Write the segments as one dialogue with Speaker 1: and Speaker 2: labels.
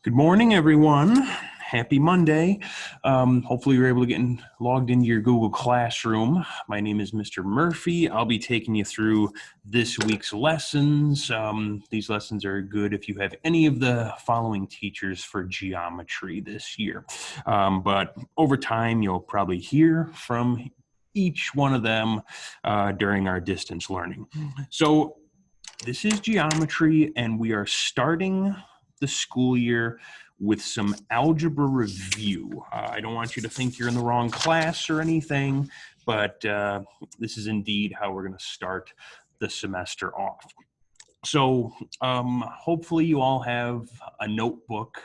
Speaker 1: Good morning, everyone. Happy Monday. Hopefully you're able to get logged into your Google Classroom. My name is Mr. Murphy. I'll be taking you through this week's lessons. These lessons are good if you have any of the following teachers for geometry this year. But over time, you'll probably hear from each one of them during our distance learning. So this is geometry, and we are starting the school year with some algebra review. I don't want you to think you're in the wrong class or anything, but this is indeed how we're going to start the semester off. So hopefully you all have a notebook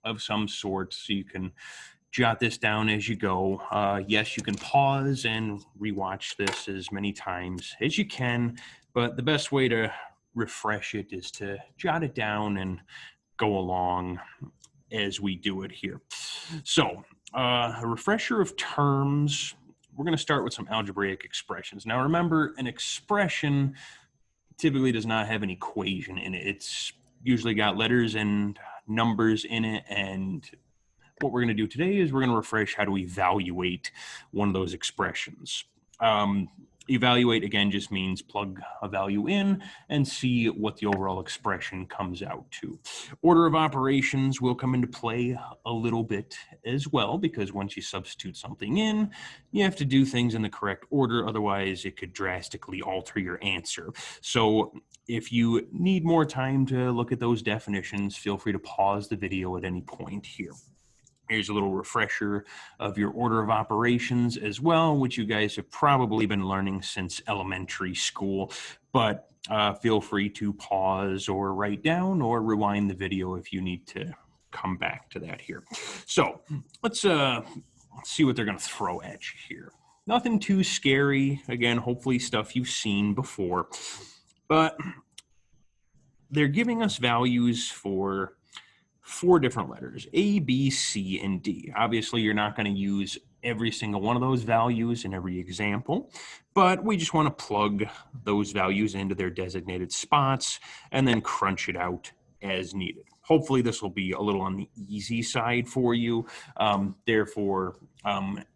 Speaker 1: of some sort so you can jot this down as you go. Yes, you can pause and rewatch this as many times as you can, but the best way to refresh it is to jot it down and go along as we do it here. So a refresher of terms, we're going to start with some algebraic expressions. Now remember, an expression typically does not have an equation in it. It's usually got letters and numbers in it, and what we're going to do today is we're going to refresh how to evaluate one of those expressions. Evaluate, again, just means plug a value in and see what the overall expression comes out to. Order of operations will come into play a little bit as well, because once you substitute something in, you have to do things in the correct order. Otherwise, it could drastically alter your answer. So if you need more time to look at those definitions, feel free to pause the video at any point here. Here's a little refresher of your order of operations as well, which you guys have probably been learning since elementary school, but feel free to pause or write down or rewind the video if you need to come back to that here. So let's see what they're going to throw at you here. Nothing too scary. Again, hopefully stuff you've seen before, but they're giving us values for 4 different letters, A, B, C, and D. Obviously, you're not going to use every single one of those values in every example, but we just want to plug those values into their designated spots and then crunch it out as needed. Hopefully, this will be a little on the easy side for you. Therefore,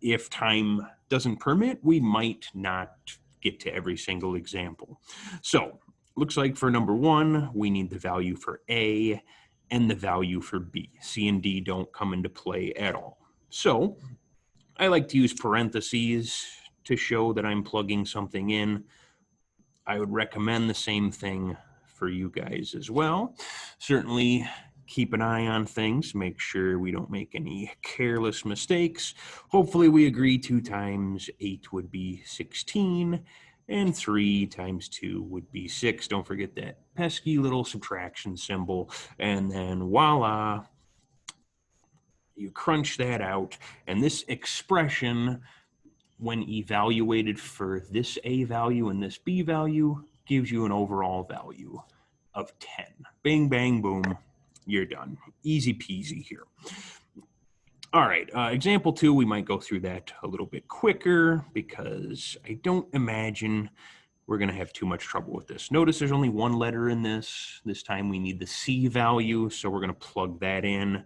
Speaker 1: if time doesn't permit, we might not get to every single example. So, looks like for number 1, we need the value for A and the value for B. C and D don't come into play at all. So I like to use parentheses to show that I'm plugging something in. I would recommend the same thing for you guys as well. Certainly keep an eye on things, make sure we don't make any careless mistakes. Hopefully we agree 2 times 8 would be 16. And 3 times 2 would be 6. Don't forget that pesky little subtraction symbol. And then voila, you crunch that out. And this expression, when evaluated for this A value and this B value, gives you an overall value of 10. Bing, bang, boom, you're done. Easy peasy here. All right, example 2, we might go through that a little bit quicker because I don't imagine we're going to have too much trouble with this. Notice there's only 1 letter in this. This time we need the C value, so we're going to plug that in.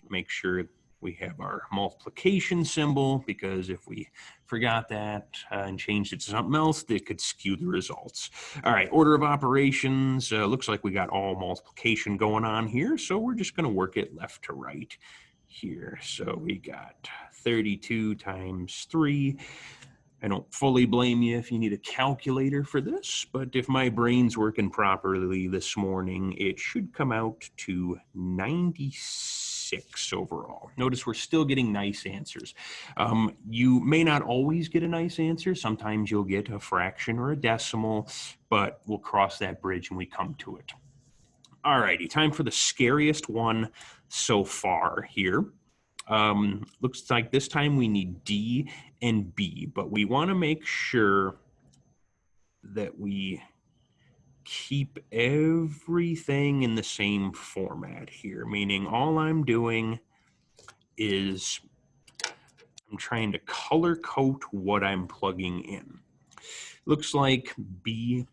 Speaker 1: Make sure we have our multiplication symbol, because if we forgot that and changed it to something else, it could skew the results. All right, order of operations. Looks like we got all multiplication going on here, so we're just going to work it left to right here. So we got 32 times 3. I don't fully blame you if you need a calculator for this, but if my brain's working properly this morning, it should come out to 96 overall. Notice we're still getting nice answers. You may not always get a nice answer. Sometimes you'll get a fraction or a decimal, but we'll cross that bridge when we come to it. All righty, time for the scariest one so far here. Looks like this time we need D and B, but we want to make sure that we keep everything in the same format here, meaning all I'm doing is I'm trying to color code what I'm plugging in. Looks like B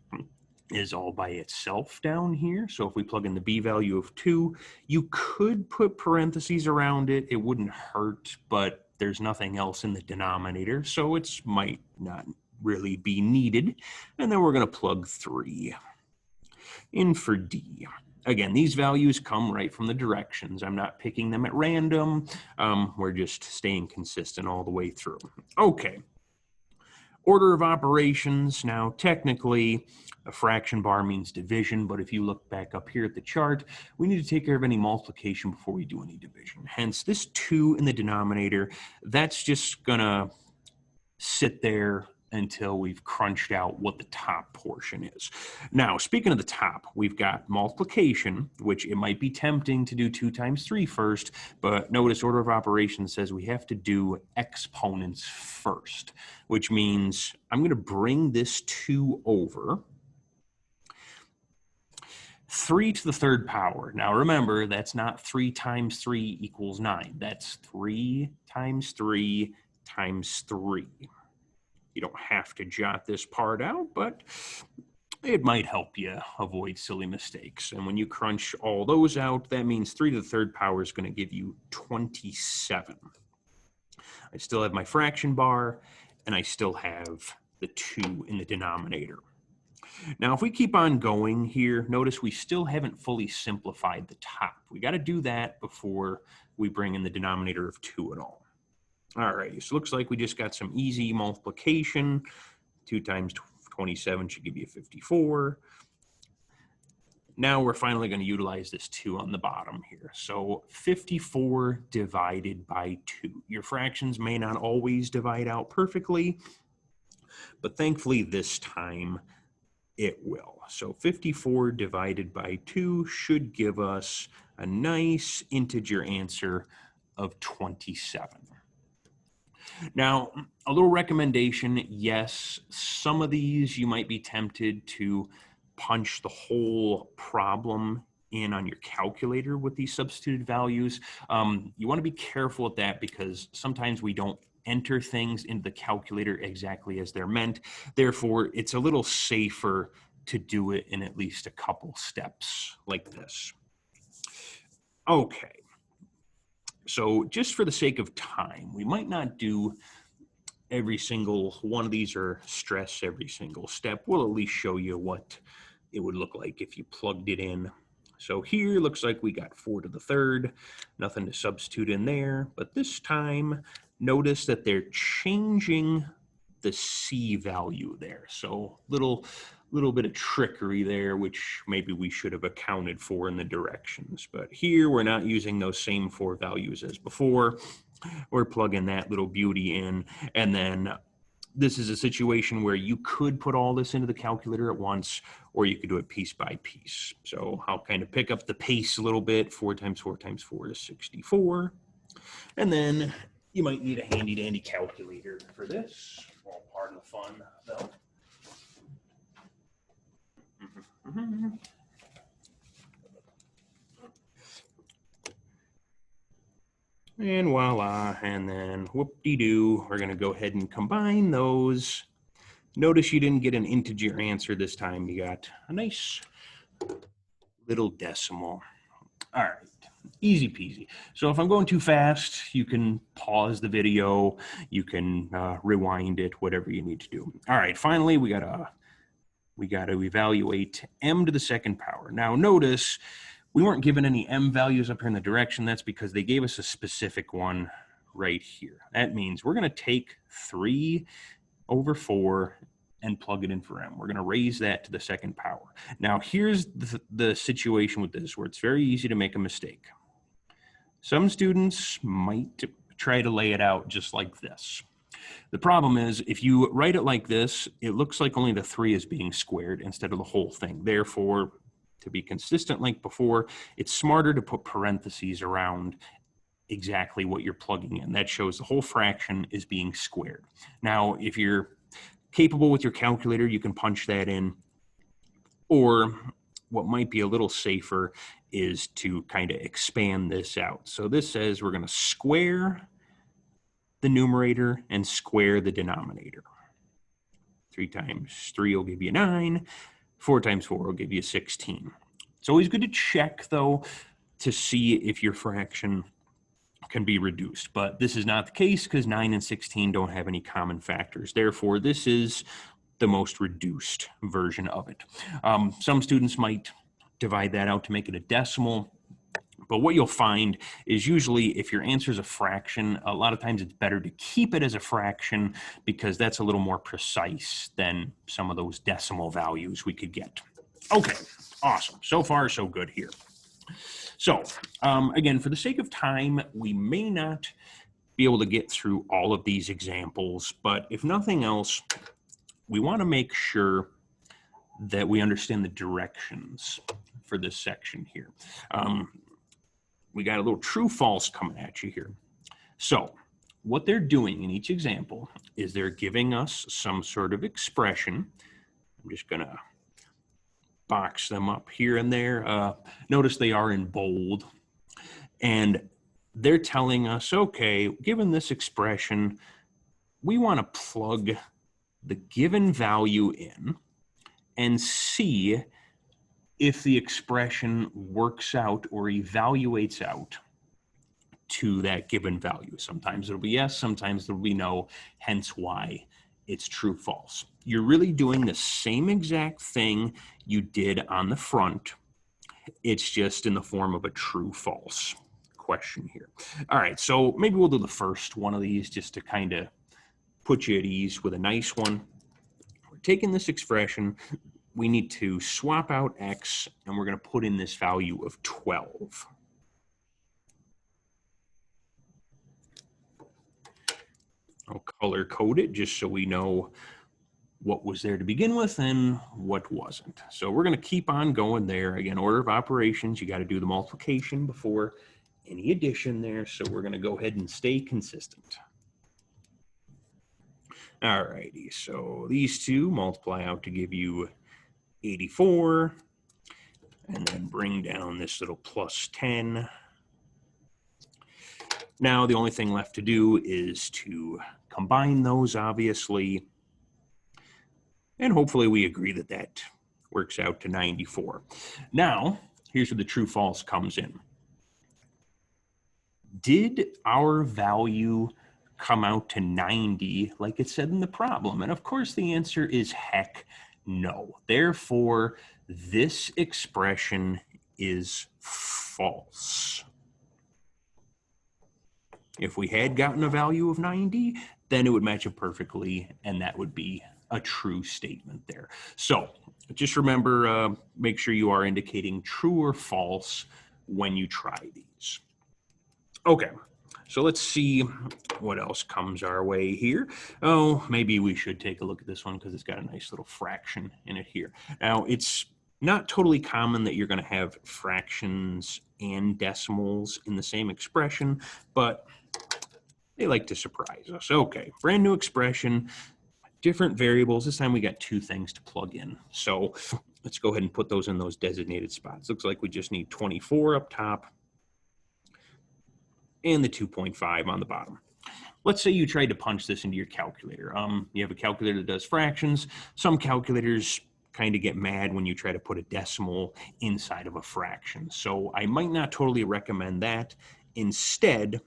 Speaker 1: is all by itself down here. So if we plug in the b value of 2, you could put parentheses around it. It wouldn't hurt, but there's nothing else in the denominator, so it might not really be needed. And then we're going to plug 3 in for d. Again, these values come right from the directions. I'm not picking them at random. We're just staying consistent all the way through. Okay. Order of operations. Now, technically, a fraction bar means division, but if you look back up here at the chart, we need to take care of any multiplication before we do any division. Hence, this 2 in the denominator, that's just gonna sit there until we've crunched out what the top portion is. Now, speaking of the top, we've got multiplication, which it might be tempting to do 2 times 3 first, but notice order of operations says we have to do exponents first, which means I'm going to bring this 2 over. 3 to the 3rd power. Now remember, that's not 3 times 3 equals 9. That's 3 times 3 times 3. You don't have to jot this part out, but it might help you avoid silly mistakes. And when you crunch all those out, that means 3 to the 3rd power is going to give you 27. I still have my fraction bar, and I still have the 2 in the denominator. Now, if we keep on going here, notice we still haven't fully simplified the top. We got to do that before we bring in the denominator of 2 at all. All right, so it looks like we just got some easy multiplication. 2 times 27 should give you 54. Now we're finally going to utilize this 2 on the bottom here. So 54 divided by 2. Your fractions may not always divide out perfectly, but thankfully this time it will. So 54 divided by 2 should give us a nice integer answer of 27. Now, a little recommendation, yes, some of these you might be tempted to punch the whole problem in on your calculator with these substituted values. You want to be careful with that because sometimes we don't enter things into the calculator exactly as they're meant. Therefore, it's a little safer to do it in at least a couple steps like this. Okay. So just for the sake of time, we might not do every single one of these or stress every single step. We'll at least show you what it would look like if you plugged it in. So here looks like we got 4 to the 3rd, nothing to substitute in there. But this time, notice that they're changing the C value there. So little bit of trickery there, which maybe we should have accounted for in the directions. But here we're not using those same 4 values as before. We're plugging that little beauty in. And then this is a situation where you could put all this into the calculator at once, or you could do it piece by piece. So I'll kind of pick up the pace a little bit. 4 times 4 times 4 is 64. And then you might need a handy dandy calculator for this. All part of the fun, though. And voila, and then whoop-de-doo, we're going to go ahead and combine those. Notice you didn't get an integer answer this time. You got a nice little decimal. All right, easy peasy. So if I'm going too fast, you can pause the video, you can rewind it, whatever you need to do. All right, finally, we got to evaluate m to the 2nd power. Now notice we weren't given any m values up here in the direction. That's because they gave us a specific one right here. That means we're going to take 3 over 4 and plug it in for m. We're going to raise that to the 2nd power. Now here's the situation with this where it's very easy to make a mistake. Some students might try to lay it out just like this. The problem is if you write it like this, it looks like only the 3 is being squared instead of the whole thing. Therefore, to be consistent like before, it's smarter to put parentheses around exactly what you're plugging in. That shows the whole fraction is being squared. Now, if you're capable with your calculator, you can punch that in. Or what might be a little safer is to kind of expand this out. So this says we're going to square the numerator and square the denominator. 3 times 3 will give you 9. 4 times 4 will give you 16. It's always good to check, though, to see if your fraction can be reduced. But this is not the case because 9 and 16 don't have any common factors. Therefore, this is the most reduced version of it. Some students might divide that out to make it a decimal. But what you'll find is usually if your answer is a fraction, a lot of times it's better to keep it as a fraction because that's a little more precise than some of those decimal values we could get. Okay, awesome. So far, so good here. So again, for the sake of time, we may not be able to get through all of these examples, but if nothing else, we want to make sure that we understand the directions for this section here. We got a little true false coming at you here. So what they're doing in each example is they're giving us some sort of expression. I'm just going to box them up here and there. Notice they are in bold. And they're telling us, okay, given this expression, we want to plug the given value in and see if the expression works out or evaluates out to that given value. Sometimes it'll be yes, sometimes it'll be no, hence why it's true, false. You're really doing the same exact thing you did on the front. It's just in the form of a true, false question here. All right, so maybe we'll do the first one of these just to kind of put you at ease with a nice one. We're taking this expression. We need to swap out x, and we're going to put in this value of 12. I'll color code it just so we know what was there to begin with and what wasn't. So we're going to keep on going there. Again, order of operations, you got to do the multiplication before any addition there. So we're going to go ahead and stay consistent. All righty, so these two multiply out to give you 84, and then bring down this little plus 10. Now the only thing left to do is to combine those, obviously, and hopefully we agree that that works out to 94. Now, here's where the true false comes in. Did our value come out to 90 like it said in the problem? And of course the answer is heck no. Therefore, this expression is false. If we had gotten a value of 90, then it would match up perfectly, and that would be a true statement there. So just remember, make sure you are indicating true or false when you try these. Okay, so let's see what else comes our way here. Oh, maybe we should take a look at this one because it's got a nice little fraction in it here. Now, it's not totally common that you're going to have fractions and decimals in the same expression, but they like to surprise us. Okay, brand new expression, different variables. This time we got two things to plug in. So let's go ahead and put those in those designated spots. Looks like we just need 24 up top and the 2.5 on the bottom. Let's say you tried to punch this into your calculator. You have a calculator that does fractions. Some calculators kind of get mad when you try to put a decimal inside of a fraction. So I might not totally recommend that. Instead,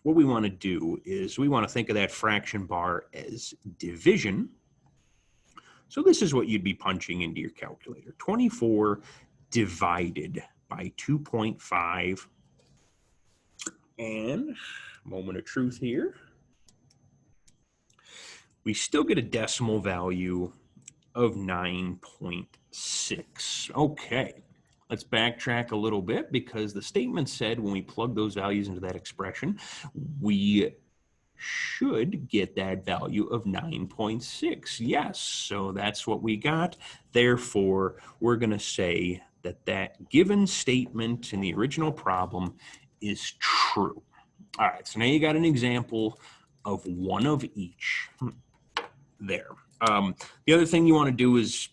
Speaker 1: what we want to do is we want to think of that fraction bar as division. So this is what you'd be punching into your calculator. 24 divided by 2.5. And moment of truth here. We still get a decimal value of 9.6. Okay, let's backtrack a little bit because the statement said when we plug those values into that expression, we should get that value of 9.6. Yes, so that's what we got. Therefore, we're going to say that that given statement in the original problem is true. All right, so now you got an example of one of each there. The other thing you want to do is,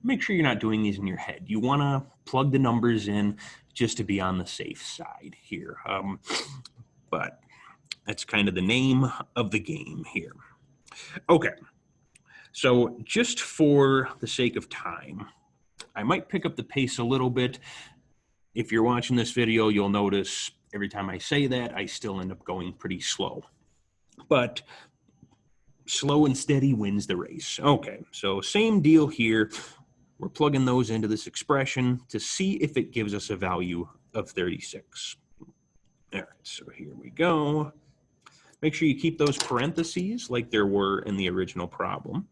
Speaker 1: make sure you're not doing these in your head. You want to plug the numbers in just to be on the safe side here. But that's kind of the name of the game here. Okay, so just for the sake of time, I might pick up the pace a little bit. If you're watching this video, you'll notice every time I say that, I still end up going pretty slow. But slow and steady wins the race. Okay, so same deal here. We're plugging those into this expression to see if it gives us a value of 36. All right, so here we go. Make sure you keep those parentheses like there were in the original problem.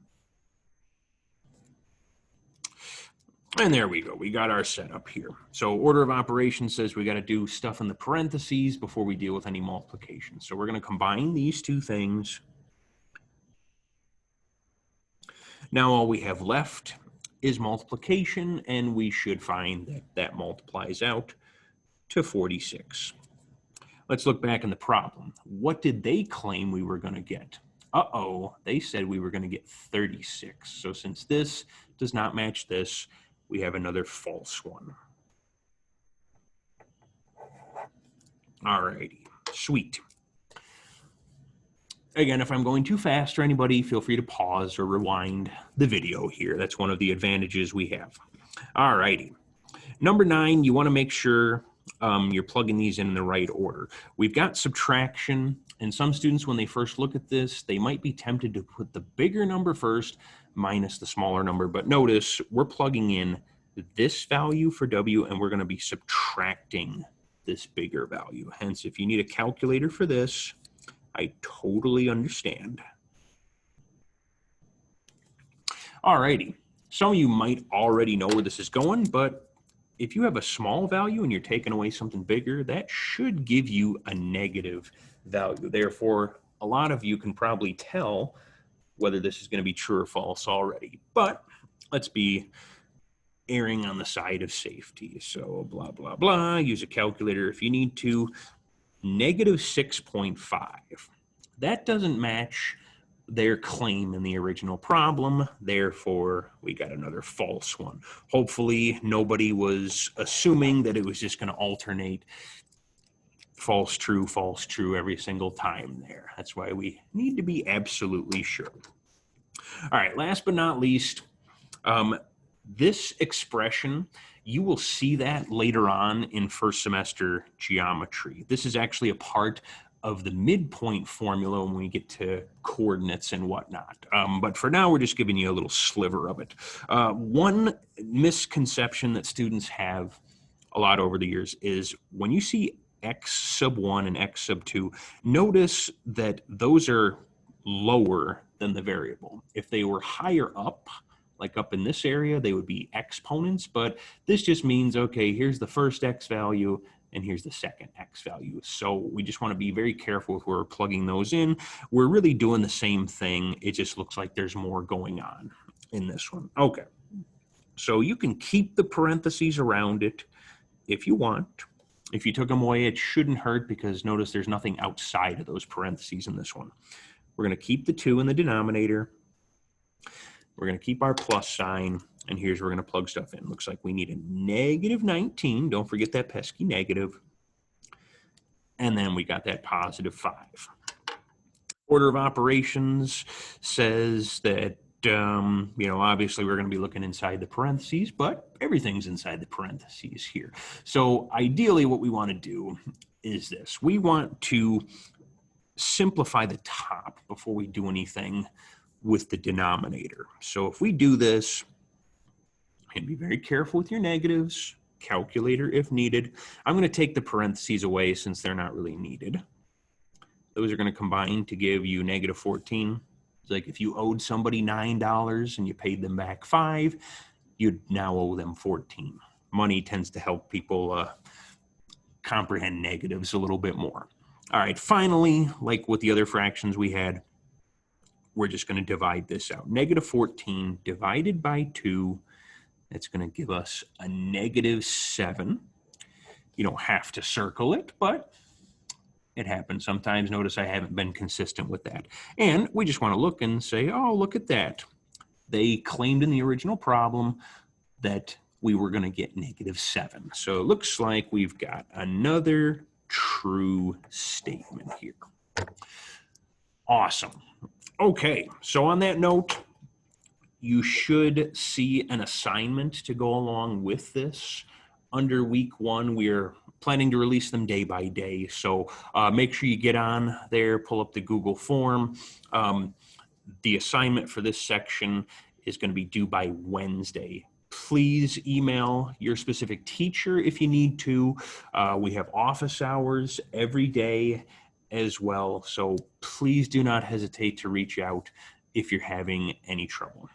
Speaker 1: And there we go. We got our setup here. So order of operations says we got to do stuff in the parentheses before we deal with any multiplication. So we're going to combine these two things. Now all we have left is multiplication, and we should find that that multiplies out to 46. Let's look back in the problem. What did they claim we were going to get? Uh-oh, they said we were going to get 36. So since this does not match this, we have another false one. All righty, sweet. Again, if I'm going too fast for anybody, feel free to pause or rewind the video here. That's one of the advantages we have. All righty. Number 9, you want to make sure you're plugging these in the right order. We've got subtraction, and some students, when they first look at this, they might be tempted to put the bigger number first minus the smaller number. But notice we're plugging in this value for W, and we're going to be subtracting this bigger value. Hence, if you need a calculator for this, I totally understand. All righty. Some of you might already know where this is going, but if you have a small value and you're taking away something bigger, that should give you a negative value. Therefore, a lot of you can probably tell whether this is going to be true or false already. But let's be erring on the side of safety. So blah, blah, blah. Use a calculator if you need to. Negative 6.5. That doesn't match their claim in the original problem. Therefore, we got another false one. Hopefully, nobody was assuming that it was just going to alternate false, true every single time there. That's why we need to be absolutely sure. All right, last but not least, this expression, you will see that later on in first semester geometry. This is actually a part of the midpoint formula when we get to coordinates and whatnot. But for now, we're just giving you a little sliver of it. One misconception that students have a lot over the years is when you see x sub 1 and x sub 2, notice that those are lower than the variable. If they were higher up, like up in this area, they would be exponents, but this just means, okay, here's the first x value, and here's the second x value. So we just want to be very careful if we're plugging those in. We're really doing the same thing. It just looks like there's more going on in this one. Okay, so you can keep the parentheses around it if you want. If you took them away, it shouldn't hurt because notice there's nothing outside of those parentheses in this one. We're going to keep the 2 in the denominator. We're going to keep our plus sign, and here's where we're going to plug stuff in. Looks like we need a negative 19. Don't forget that pesky negative. And then we got that positive 5. Order of operations says that, obviously we're going to be looking inside the parentheses, but everything's inside the parentheses here. So ideally what we want to do is this. We want to simplify the top before we do anything with the denominator. So if we do this, and be very careful with your negatives, calculator if needed. I'm going to take the parentheses away since they're not really needed. Those are going to combine to give you negative 14. It's like if you owed somebody $9 and you paid them back 5, you'd now owe them 14. Money tends to help people comprehend negatives a little bit more. All right, finally, like with the other fractions we had, we're just going to divide this out. Negative 14 divided by 2, that's going to give us a negative 7. You don't have to circle it, but it happens sometimes. Notice I haven't been consistent with that. And we just want to look and say, oh, look at that. They claimed in the original problem that we were going to get negative 7. So it looks like we've got another true statement here. Awesome. Okay, so on that note, You should see an assignment to go along with this. Under week 1, we're planning to release them day by day. So make sure you get on there, pull up the Google form. The assignment for this section is going to be due by Wednesday. Please email your specific teacher if you need to. We have office hours every day as well. So please do not hesitate to reach out if you're having any trouble.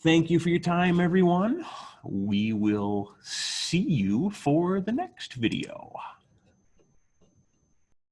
Speaker 1: Thank you for your time, everyone. We will see you for the next video.